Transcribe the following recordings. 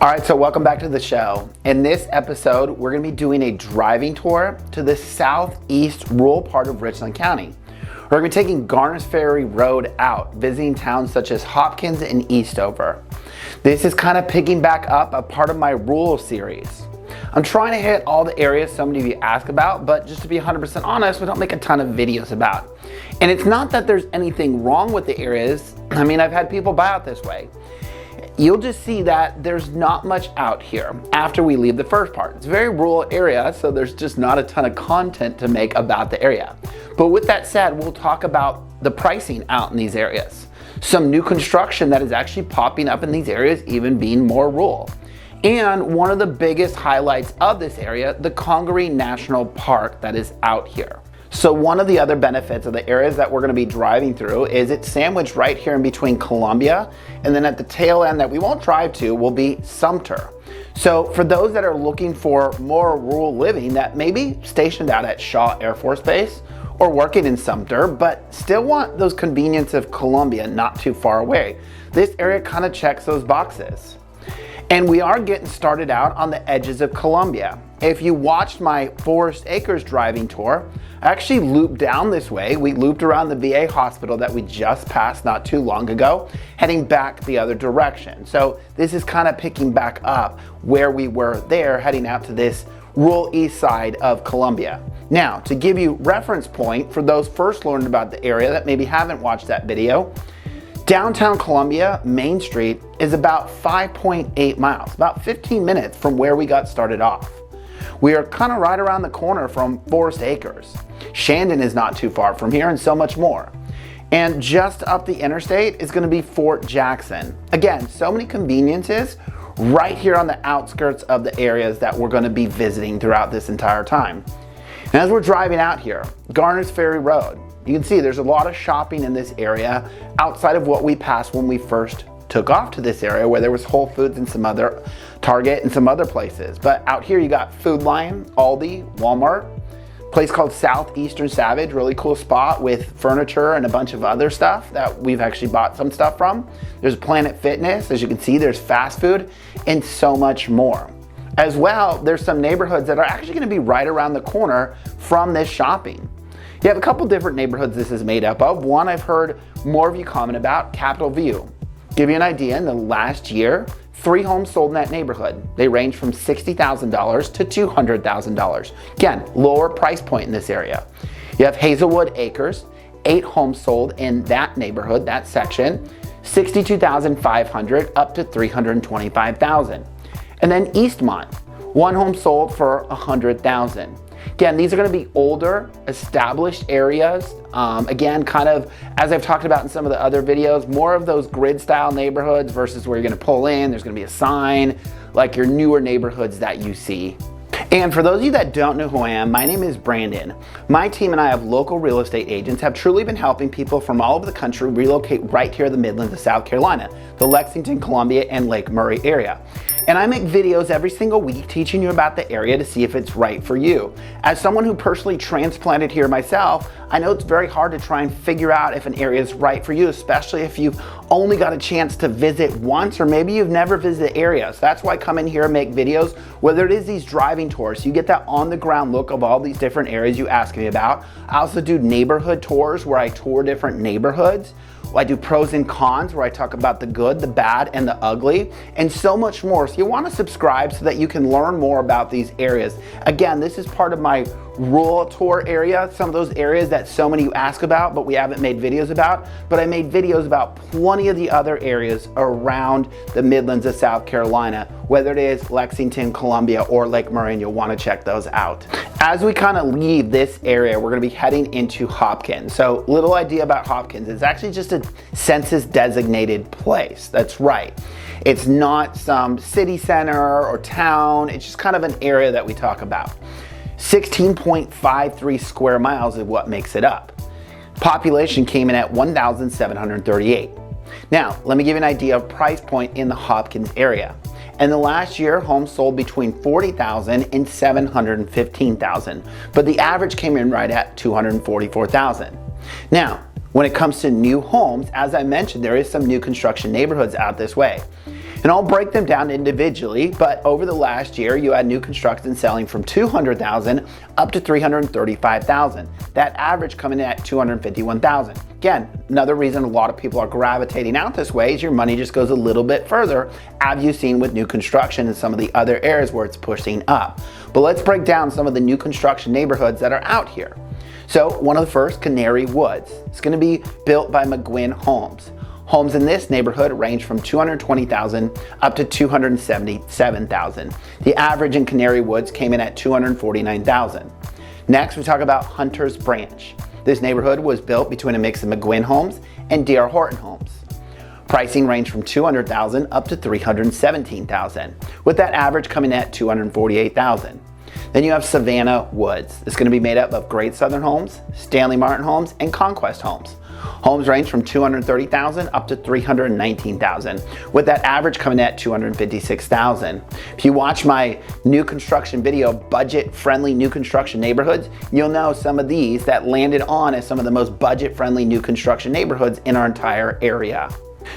All right, so welcome back to the show. In this episode, we're gonna be doing a driving tour to the southeast rural part of Richland County. We're gonna be taking Garner's Ferry Road out, visiting towns such as Hopkins and Eastover. This is kind of picking back up a part of my rural series. I'm trying to hit all the areas so many of you ask about, but just to be 100% honest, we don't make a ton of videos about. And it's not that there's anything wrong with the areas. I mean, I've had people buy out this way. You'll just see that there's not much out here after we leave the first part. It's a very rural area, so there's just not a ton of content to make about the area. But with that said, we'll talk about the pricing out in these areas. Some new construction that is actually popping up in these areas, even being more rural. And one of the biggest highlights of this area, the Congaree National Park that is out here. So one of the other benefits of the areas that we're going to be driving through is it's sandwiched right here in between Columbia, and then at the tail end that we won't drive to will be Sumter. So for those that are looking for more rural living that may be stationed out at Shaw Air Force Base or working in Sumter, but still want those convenience of Columbia not too far away, this area kind of checks those boxes. And we are getting started out on the edges of Columbia. If you watched my Forest Acres driving tour, I actually looped down this way. We looped around the VA hospital that we just passed not too long ago, heading back the other direction. So this is kind of picking back up where we were there, heading out to this rural east side of Columbia. Now, to give you reference point for those first learning about the area that maybe haven't watched that video, downtown Columbia, Main Street, is about 5.8 miles, about 15 minutes from where we got started off. We are kind of right around the corner from Forest Acres. Shandon is not too far from here, and so much more. And just up the interstate is going to be Fort Jackson. Again, so many conveniences right here on the outskirts of the areas that we're going to be visiting throughout this entire time. And as we're driving out here, Garner's Ferry Road, you can see there's a lot of shopping in this area outside of what we passed when we first took off to this area, where there was Whole Foods and some other Target and some other places. But out here you got Food Lion, Aldi, Walmart, place called Southeastern Savage, really cool spot with furniture and a bunch of other stuff that we've actually bought some stuff from. There's Planet Fitness, as you can see, there's fast food and so much more. As well, there's some neighborhoods that are actually gonna be right around the corner from this shopping. You have a couple different neighborhoods this is made up of. One I've heard more of you comment about, Capitol View. Give you an idea, in the last year, 3 homes sold in that neighborhood. They range from $60,000 to $200,000. Again, lower price point in this area. You have Hazelwood Acres, 8 homes sold in that neighborhood, that section, $62,500 up to $325,000. And then Eastmont, 1 home sold for $100,000. Again, these are going to be older, established areas. Again, kind of, as I've talked about in some of the other videos, more of those grid style neighborhoods versus where you're going to pull in, there's going to be a sign, like your newer neighborhoods that you see. And for those of you that don't know who I am, my name is Brandon. My team and I of local real estate agents have truly been helping people from all over the country relocate right here in the Midlands of South Carolina, the Lexington, Columbia, and Lake Murray area. And I make videos every single week teaching you about the area to see if it's right for you. As someone who personally transplanted here myself, I know it's very hard to try and figure out if an area is right for you, especially if you've only got a chance to visit once, or maybe you've never visited the area. So that's why I come in here and make videos, whether it is these driving tours, you get that on the ground look of all these different areas you ask me about. I also do neighborhood tours where I tour different neighborhoods. I do pros and cons where I talk about the good, the bad, and the ugly, and so much more. So you want to subscribe so that you can learn more about these areas. Again, this is part of my rural tour area, some of those areas that so many you ask about, but we haven't made videos about. But I made videos about plenty of the other areas around the Midlands of South Carolina, whether it is Lexington, Columbia, or Lake Murray, and you'll want to check those out. As we kind of leave this area, we're going to be heading into Hopkins. So little idea about Hopkins, it's actually just a census designated place. That's right. It's not some city center or town. It's just kind of an area that we talk about. 16.53 square miles is what makes it up. Population came in at 1,738. Now, let me give you an idea of price point in the Hopkins area. In the last year, homes sold between $40,000 and $715,000, but the average came in right at $244,000. Now, when it comes to new homes, as I mentioned, there is some new construction neighborhoods out this way. And I'll break them down individually, but over the last year, you had new construction selling from $200,000 up to $335,000. That average coming in at $251,000. Again, another reason a lot of people are gravitating out this way is your money just goes a little bit further, as you've seen with new construction in some of the other areas where it's pushing up. But let's break down some of the new construction neighborhoods that are out here. So one of the first, Congaree Woods. It's going to be built by McGuinn Homes. Homes in this neighborhood range from $220,000 up to $277,000. The average in Congaree Woods came in at $249,000. Next, we talk about Hunter's Branch. This neighborhood was built between a mix of McGuinn Homes and D.R. Horton Homes. Pricing ranged from $200,000 up to $317,000, with that average coming at $248,000. Then you have Savannah Woods. It's going to be made up of Great Southern Homes, Stanley Martin Homes, and Conquest Homes. Homes range from $230,000 up to $319,000, with that average coming at $256,000. If you watch my new construction video, budget-friendly new construction neighborhoods, you'll know some of these that landed on as some of the most budget-friendly new construction neighborhoods in our entire area.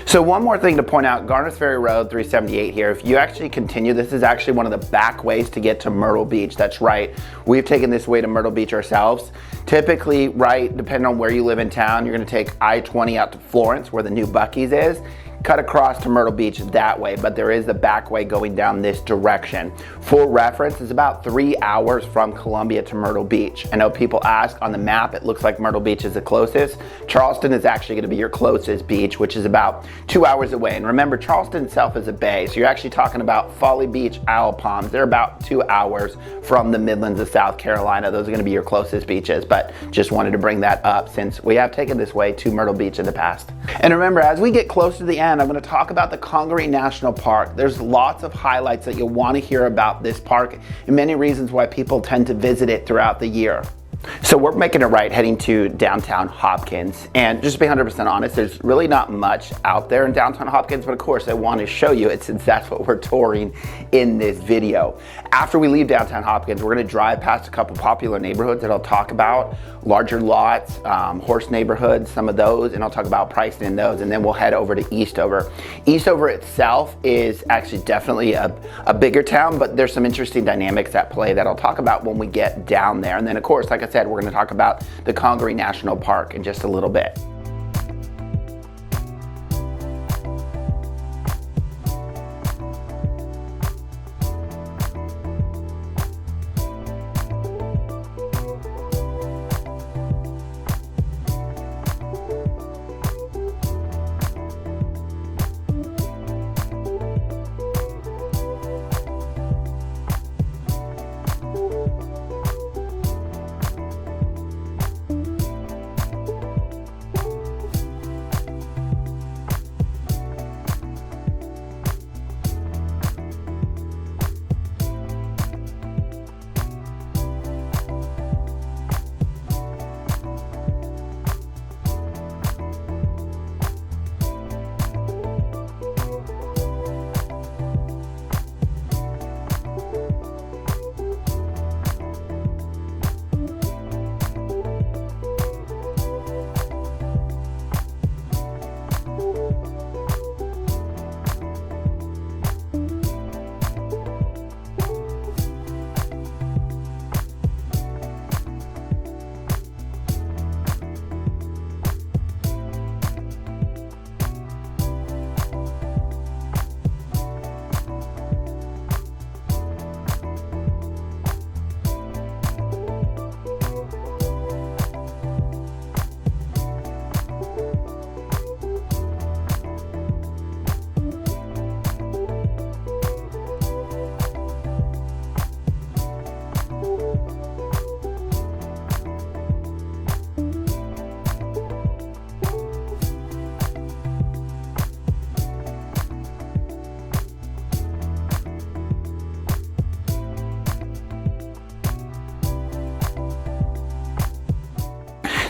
So one more thing to point out, Garners Ferry Road 378 here, if you actually continue, this is actually one of the back ways to get to Myrtle Beach. That's right, we've taken this way to Myrtle Beach ourselves. Typically, right, depending on where you live in town, you're gonna take I-20 out to Florence, where the new Buc-ee's is, cut across to Myrtle Beach that way, but there is the back way going down this direction. For reference, it's about 3 hours from Columbia to Myrtle Beach. I know people ask on the map, it looks like Myrtle Beach is the closest. Charleston is actually gonna be your closest beach, which is about 2 hours away. And remember, Charleston itself is a bay, so you're actually talking about Folly Beach, Owl Palms. They're about 2 hours from the Midlands of South Carolina. Those are gonna be your closest beaches, but just wanted to bring that up since we have taken this way to Myrtle Beach in the past. And remember, as we get close to the end, I'm going to talk about the Congaree National Park. There's lots of highlights that you'll want to hear about this park and many reasons why people tend to visit it throughout the year. So we're making a right heading to downtown Hopkins, and just to be 100% honest, there's really not much out there in downtown Hopkins, but of course I want to show you it since that's what we're touring in this video. After we leave downtown Hopkins, we're going to drive past a couple popular neighborhoods that I'll talk about, larger lots, horse neighborhoods, some of those, and I'll talk about pricing in those, and then we'll head over to Eastover. Eastover itself is actually definitely a bigger town, but there's some interesting dynamics at play that I'll talk about when we get down there. And then of course, like I said, we're going to talk about the Congaree National Park in just a little bit.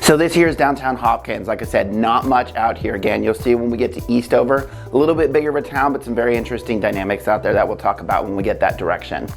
So this here is downtown Hopkins. Like I said, not much out here. Again, you'll see when we get to Eastover, a little bit bigger of a town, but some very interesting dynamics out there that we'll talk about when we get that direction.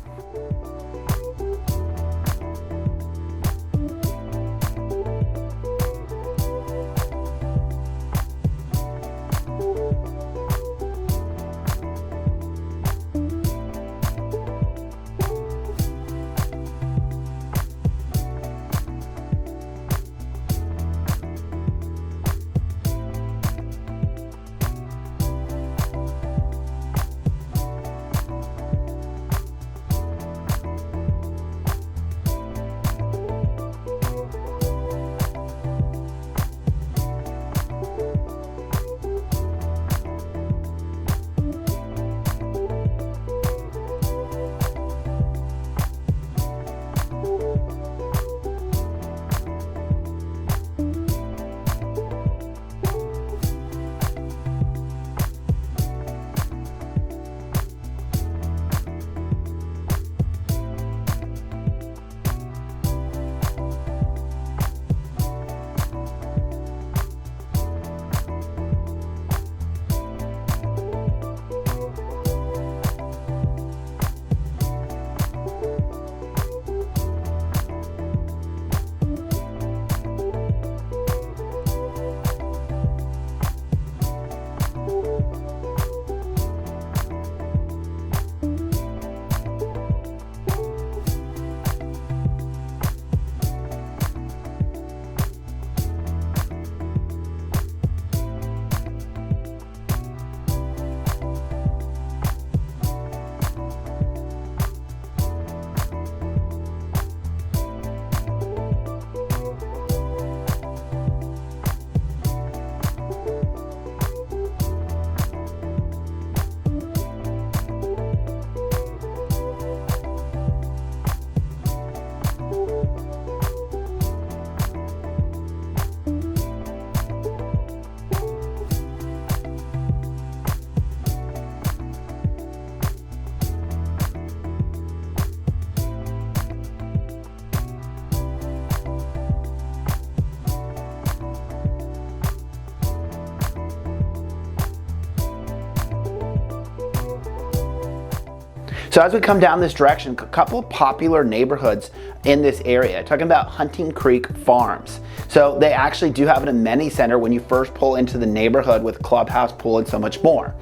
So as we come down this direction, a couple of popular neighborhoods in this area, talking about Hunting Creek Farms. So they actually do have an amenity center when you first pull into the neighborhood with clubhouse, pool, and so much more.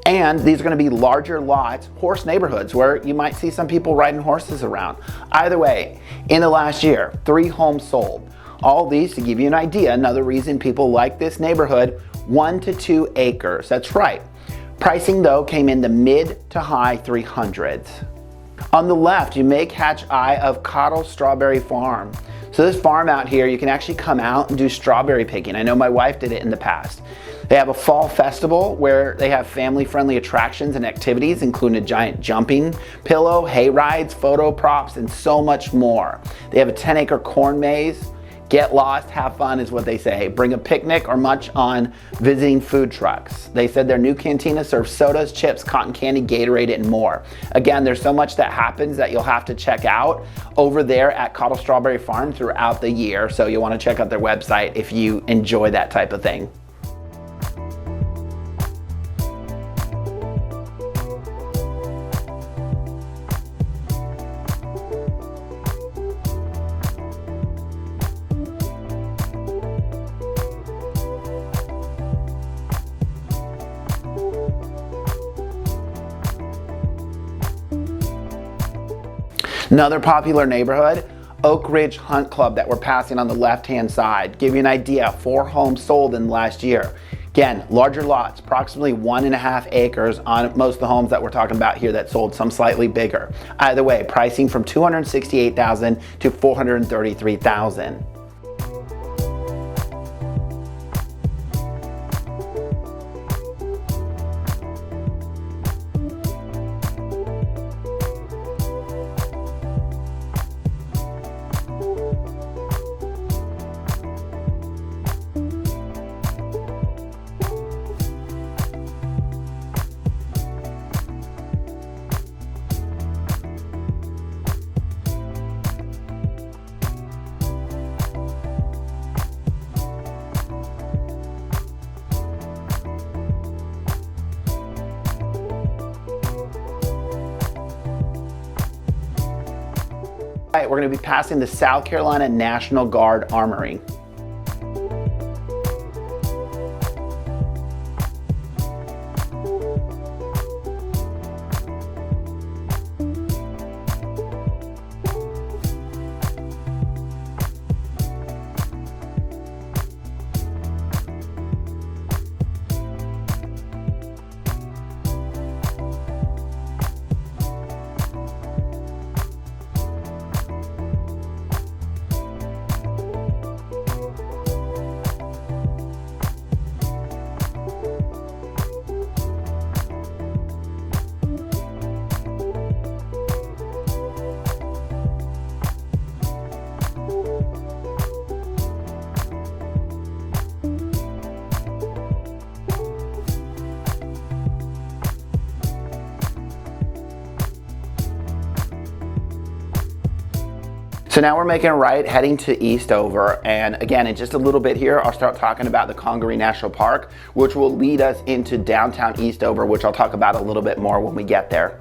And these are going to be larger lots, horse neighborhoods, where you might see some people riding horses around. Either way, in the last year, 3 homes sold. All these, to give you an idea, another reason people like this neighborhood, 1 to 2 acres. That's right. Pricing though came in the mid to high 300s. On the left, you may catch eye of Cottle Strawberry Farm. So this farm out here, you can actually come out and do strawberry picking. I know my wife did it in the past. They have a fall festival where they have family-friendly attractions and activities, including a giant jumping pillow, hay rides, photo props, and so much more. They have a 10-acre corn maze. Get lost, have fun is what they say. Bring a picnic or munch on visiting food trucks. They said their new cantina serves sodas, chips, cotton candy, Gatorade, and more. Again, there's so much that happens that you'll have to check out over there at Cottle Strawberry Farm throughout the year. So you'll want to check out their website if you enjoy that type of thing. Another popular neighborhood, Oak Ridge Hunt Club, that we're passing on the left-hand side. Give you an idea, 4 homes sold in the last year. Again, larger lots, approximately 1.5 acres on most of the homes that we're talking about here that sold, some slightly bigger. Either way, pricing from $268,000 to $433,000. We're going to be passing the South Carolina National Guard Armory. So now we're making a right heading to Eastover, and again, in just a little bit here, I'll start talking about the Congaree National Park, which will lead us into downtown Eastover, which I'll talk about a little bit more when we get there.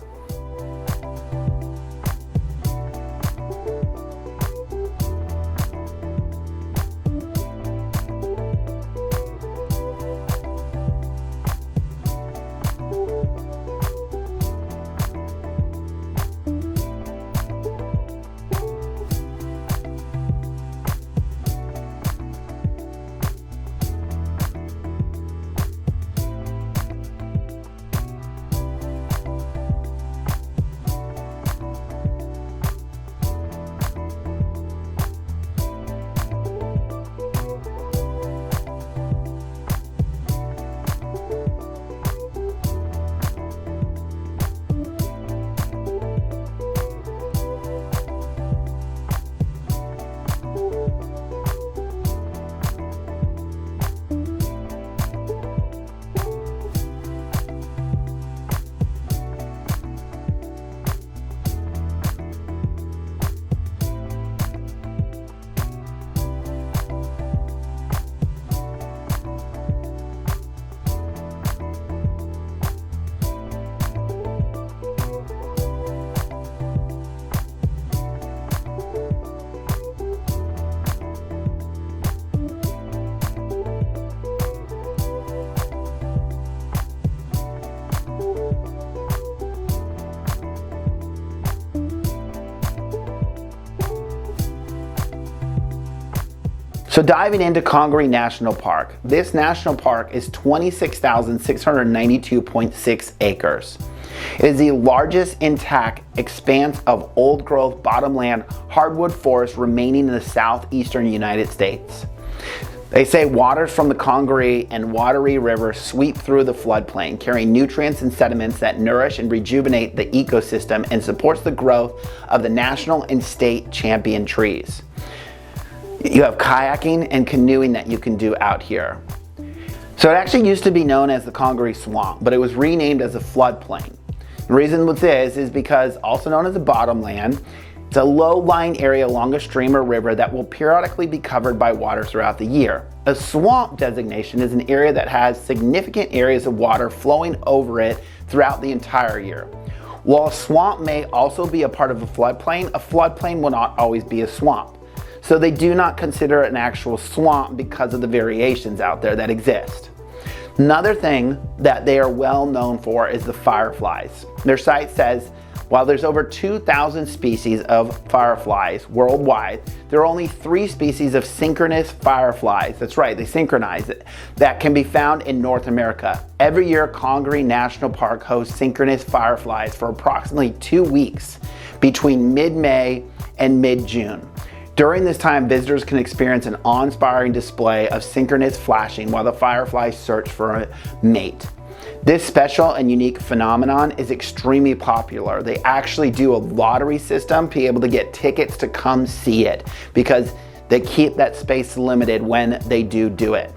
So diving into Congaree National Park, this national park is 26,692.6 acres. It is the largest intact expanse of old-growth bottomland hardwood forest remaining in the southeastern United States. They say waters from the Congaree and Wateree River sweep through the floodplain, carrying nutrients and sediments that nourish and rejuvenate the ecosystem and supports the growth of the national and state champion trees. You have kayaking and canoeing that you can do out here. So it actually used to be known as the Congaree Swamp, but it was renamed as a floodplain. The reason with this is because, also known as a bottomland, it's a low-lying area along a stream or river that will periodically be covered by water throughout the year. A swamp designation is an area that has significant areas of water flowing over it throughout the entire year. While a swamp may also be a part of a floodplain will not always be a swamp. So they do not consider it an actual swamp because of the variations out there that exist. Another thing that they are well known for is the fireflies. Their site says, while there's over 2,000 species of fireflies worldwide, there are only 3 species of synchronous fireflies, that's right, they synchronize it, that can be found in North America. Every year, Congaree National Park hosts synchronous fireflies for approximately 2 weeks between mid-May and mid-June. During this time, visitors can experience an awe-inspiring display of synchronous flashing while the fireflies search for a mate. This special and unique phenomenon is extremely popular. They actually do a lottery system to be able to get tickets to come see it because they keep that space limited when they do it.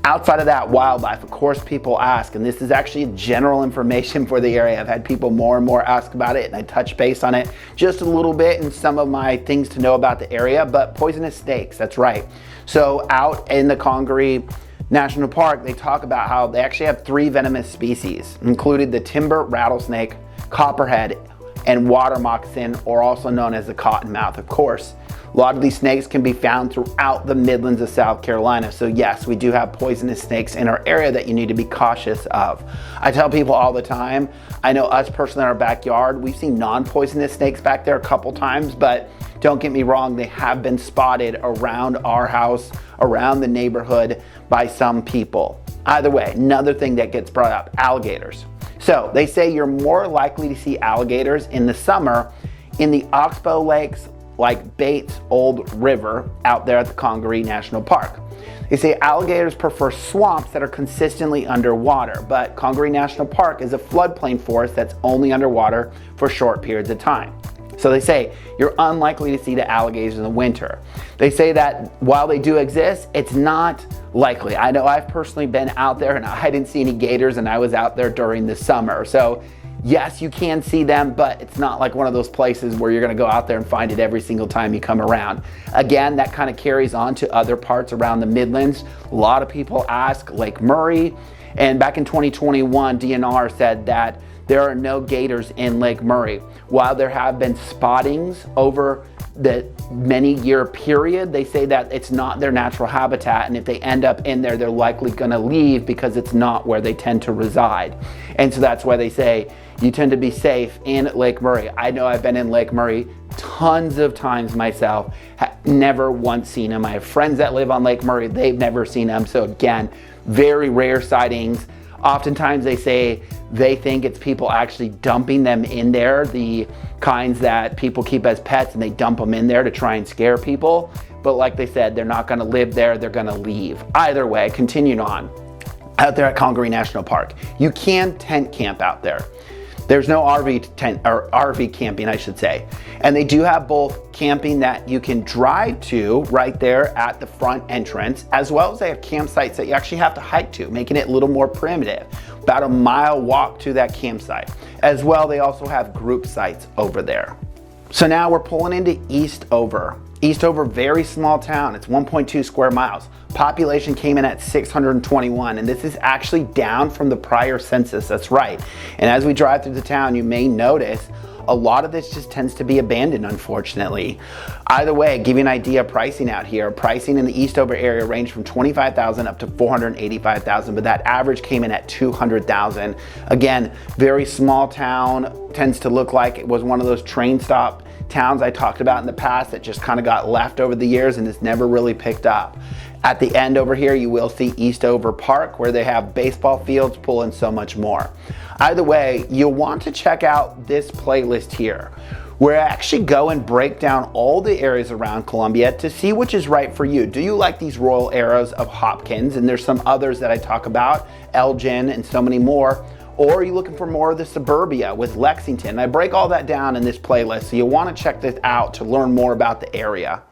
Outside of that, wildlife, of course, people ask, and this is actually general information for the area. I've had people more and more ask about it, and I touch base on it just a little bit in some of my things to know about the area, but poisonous snakes, that's right. So out in the Congaree National Park, they talk about how they actually have 3 venomous species, including the timber rattlesnake, copperhead, and water moccasin, or also known as the cottonmouth, of course. A lot of these snakes can be found throughout the Midlands of South Carolina. So yes, we do have poisonous snakes in our area that you need to be cautious of. I tell people all the time, I know us personally in our backyard, we've seen non-poisonous snakes back there a couple times, but don't get me wrong, they have been spotted around our house, around the neighborhood by some people. Either way, another thing that gets brought up, alligators. So they say you're more likely to see alligators in the summer in the oxbow lakes, like Bates Old River out there at the Congaree National Park. They say alligators prefer swamps that are consistently underwater, but Congaree National Park is a floodplain forest that's only underwater for short periods of time. So they say you're unlikely to see the alligators in the winter. They say that while they do exist, it's not likely. I know I've personally been out there and I didn't see any gators and I was out there during the summer. So yes, you can see them, but it's not like one of those places where you're gonna go out there and find it every single time you come around. Again, that kind of carries on to other parts around the Midlands. A lot of people ask Lake Murray, and back in 2021, DNR said that there are no gators in Lake Murray. While there have been spottings over the many-year period, they say that it's not their natural habitat, and if they end up in there, they're likely gonna leave because it's not where they tend to reside. And so that's why they say you tend to be safe in Lake Murray. I know I've been in Lake Murray tons of times myself, never once seen them. I have friends that live on Lake Murray, they've never seen them. So again, very rare sightings. Oftentimes they say they think it's people actually dumping them in there, the kinds that people keep as pets, and they dump them in there to try and scare people. But like they said, they're not gonna live there, they're gonna leave. Either way, continuing on, out there at Congaree National Park, you can tent camp out there. There's no RV camping, I should say. And they do have both camping that you can drive to right there at the front entrance, as well as they have campsites that you actually have to hike to, making it a little more primitive. About a mile walk to that campsite. As well, they also have group sites over there. So now we're pulling into Eastover. Eastover, very small town. It's 1.2 square miles. Population came in at 621, and this is actually down from the prior census, that's right. And as we drive through the town, you may notice a lot of this just tends to be abandoned, unfortunately. Either way, give you an idea of pricing out here. Pricing in the Eastover area ranged from $25,000 up to $485,000, but that average came in at $200,000. Again, very small town, tends to look like it was one of those train stop towns I talked about in the past that just kind of got left over the years and has never really picked up. At the end over here, you will see Eastover Park, where they have baseball fields, pool, and so much more. Either way, you'll want to check out this playlist here, where I actually go and break down all the areas around Columbia to see which is right for you. Do you like these rural areas of Hopkins? And there's some others that I talk about, Elgin and so many more. Or are you looking for more of the suburbia with Lexington? I break all that down in this playlist, so you'll want to check this out to learn more about the area.